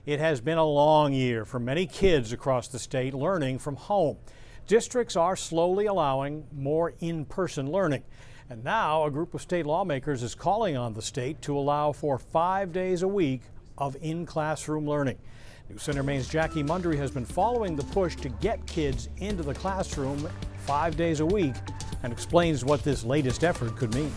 It has been a long year for many kids across the state learning from home. Districts are slowly allowing more in-person learning. And now a group of state lawmakers is calling on the state to allow for 5 days a week of in-classroom learning. News Center Maine's Jackie Mundry has been following the push to get kids into the classroom 5 days a week and explains what this latest effort could mean.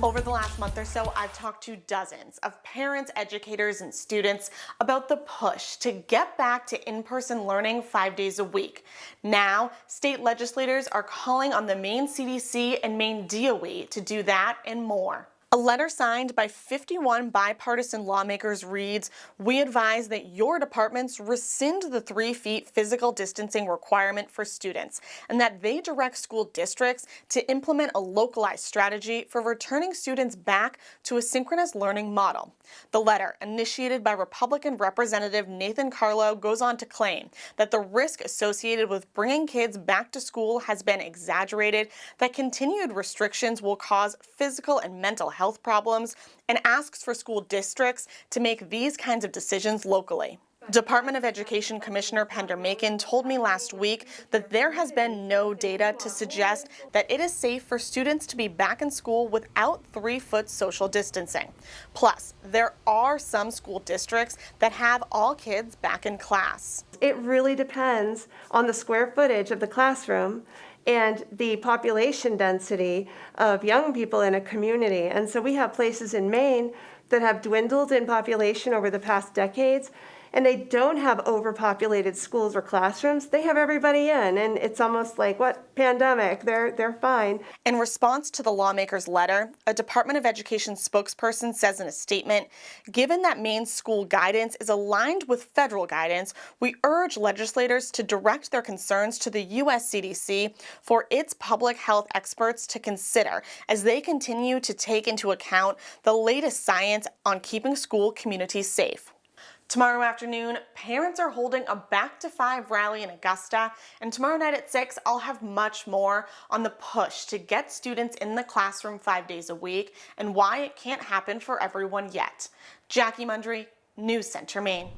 Over the last month or so, I've talked to dozens of parents, educators, and students about the push to get back to in-person learning 5 days a week. Now, state legislators are calling on the Maine CDC and Maine DOE to do that and more. A letter signed by 51 bipartisan lawmakers reads, "We advise that your departments rescind the 3 feet physical distancing requirement for students and that they direct school districts to implement a localized strategy for returning students back to a synchronous learning model." The letter, initiated by Republican Representative Nathan Carlow, goes on to claim that the risk associated with bringing kids back to school has been exaggerated, that continued restrictions will cause physical and mental health problems, and asks for school districts to make these kinds of decisions locally. Department of Education Commissioner Pender Macon told me last week that there has been no data to suggest that it is safe for students to be back in school without 3-foot social distancing. Plus, there are some school districts that have all kids back in class. It really depends on the square footage of the classroom and the population density of young people in a community. And so we have places in Maine that have dwindled in population over the past decades, and they don't have overpopulated schools or classrooms. They have everybody in, and it's almost like, what, pandemic, they're fine. In response to the lawmaker's letter, a Department of Education spokesperson says in a statement, "Given that Maine's school guidance is aligned with federal guidance, we urge legislators to direct their concerns to the U.S. CDC for its public health experts to consider as they continue to take into account the latest science on keeping school communities safe." Tomorrow afternoon, parents are holding a Back to 5 rally in Augusta, and tomorrow night at 6, I'll have much more on the push to get students in the classroom 5 days a week and why it can't happen for everyone yet. Jackie Mundry, News Center, Maine.